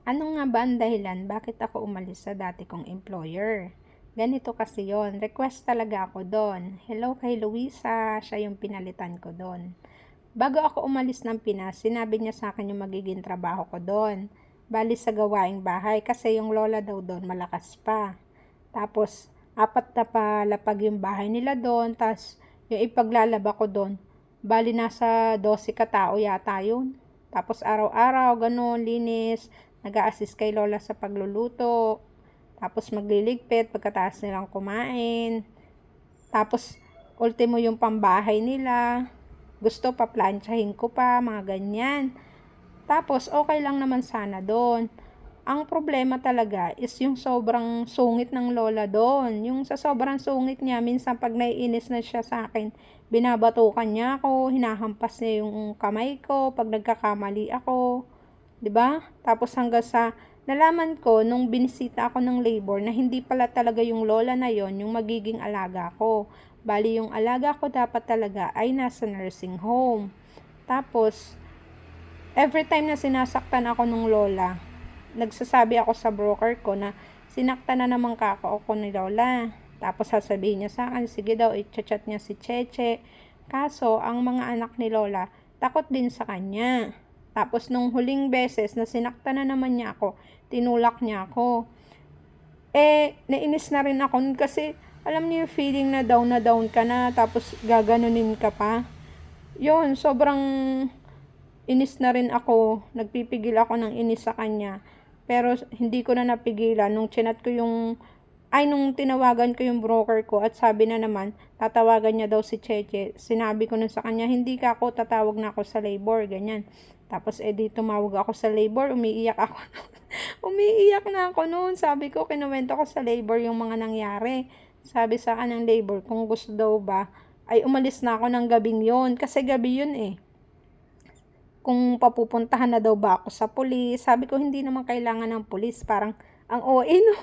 Ano nga ba ang dahilan bakit ako umalis sa dati kong employer? Ganito kasi yon, request talaga ako doon. Hello kay Luisa, siya yung pinalitan ko doon. Bago ako umalis ng Pinas, sinabi niya sa akin yung magiging trabaho ko doon. Bali sa gawaing bahay kasi yung lola daw doon malakas pa. Tapos, apat na palapag yung bahay nila doon, tapos yung ipaglalaba ko doon. Bali nasa 12 katao yata yun. Tapos araw-araw, ganun, linis, nag-a-assist kay lola sa pagluluto. Tapos magliligpit pagkatapos nilang kumain. Tapos, ultimo yung pambahay nila. Gusto pa planchahin ko pa, mga ganyan. Tapos, okay lang naman sana doon. Ang problema talaga is yung sobrang sungit ng lola doon. Yung sa sobrang sungit niya, minsan pag naiinis na siya sa akin, binabatukan niya ako, hinahampas niya yung kamay ko pag nagkakamali ako. 'Di ba? Tapos hanggang sa nalaman ko nung binisita ako ng labor na hindi pala talaga yung lola na yon yung magiging alaga ko. Bali yung alaga ko dapat talaga ay nasa nursing home. Tapos every time na sinasaktan ako ng lola, nagsasabi ako sa broker ko na sinaktan na naman ako ni lola. Tapos sasabihin niya sa akin, sige daw, i-chat niya si Cheche. Kaso, ang mga anak ni lola, takot din sa kanya. Tapos, nung huling beses na sinaktan na naman niya ako, tinulak niya ako. Nainis na rin ako kasi, alam niyo yung feeling na down ka na, tapos gaganunin ka pa. Yun, sobrang inis na rin ako, nagpipigil ako ng inis sa kanya. Pero hindi ko na napigilan nung chinat ko nung tinawagan ko yung broker ko at sabi na naman, tatawagan niya daw si Cheche. Sinabi ko na sa kanya, hindi ka ako, tatawag na ako sa labor, ganyan. Tapos di tumawag ako sa labor, umiiyak ako. Umiiyak na ako noon. Sabi ko, kinuwento ko sa labor yung mga nangyari. Sabi sa akin ng labor, kung gusto daw ba, ay umalis na ako ng gabing yon. Kasi gabi yun eh. Kung papupuntahan na daw ba ako sa pulis. Sabi ko, hindi naman kailangan ng pulis. Parang, ang OA no?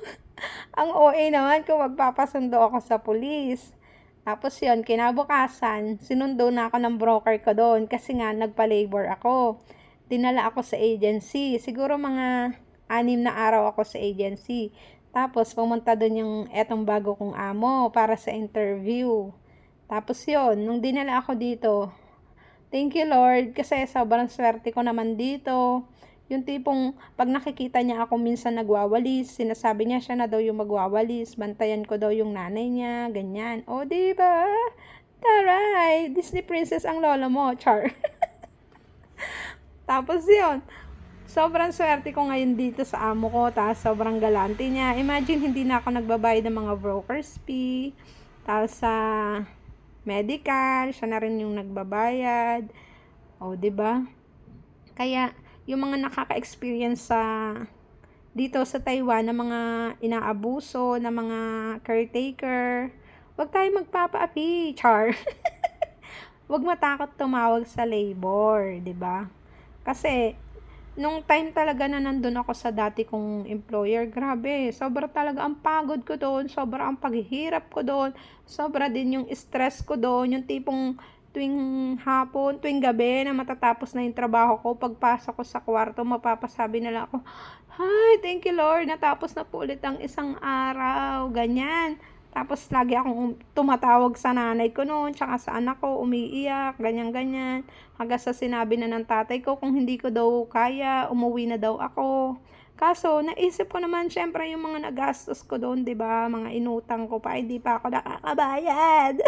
Ang OA naman kung magpapasundo ako sa pulis. Tapos yun, kinabukasan, sinundo na ako ng broker ko doon kasi nga nagpa-labor ako. Dinala ako sa agency. Siguro mga 6 na araw ako sa agency. Tapos pumunta doon yung etong bago kong amo para sa interview. Tapos yun, nung dinala ako dito, thank you Lord kasi sobrang swerte ko naman dito. Yung tipong pag nakikita niya ako minsan nagwawalis, sinasabi niya siya na daw yung magwawalis, bantayan ko daw yung nanay niya, ganyan. O, diba? Taray, Disney princess ang lola mo, char. Tapos yun, sobrang swerte ko ngayon dito sa amo ko, tapos sobrang galante niya. Imagine, hindi na ako nagbabayad ng mga broker's fee, tapos sa medical, siya na rin yung nagbabayad. O, diba? Kaya, yung mga nakaka-experience dito sa Taiwan ng mga inaabuso, ng mga caretaker, wag tayo magpapaapi, char. Wag matakot tumawag sa labor, 'di ba? Kasi nung time talaga na nandun ako sa dati kong employer, grabe, sobra talaga ang pagod ko doon, sobra ang paghihirap ko doon, sobra din yung stress ko doon, yung tipong tuwing hapon, tuwing gabi na matatapos na yung trabaho ko, pagpasok ko sa kwarto, mapapasabi na lang ako, hi, thank you Lord, natapos na po ulit ang isang araw, ganyan. Tapos lagi akong tumatawag sa nanay ko noon, tsaka sa anak ko, umiiyak, ganyan-ganyan. Hanggang sa sinabi na ng tatay ko kung hindi ko daw kaya, umuwi na daw ako. Kaso, naisip ko naman, syempre, yung mga nagastos ko doon, 'di ba? Mga inutang ko pa, hindi pa ako nakakabayad.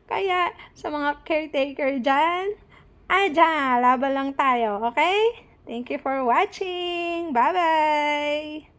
Kaya, sa mga caretaker dyan, laban lang tayo, okay? Thank you for watching. Bye-bye!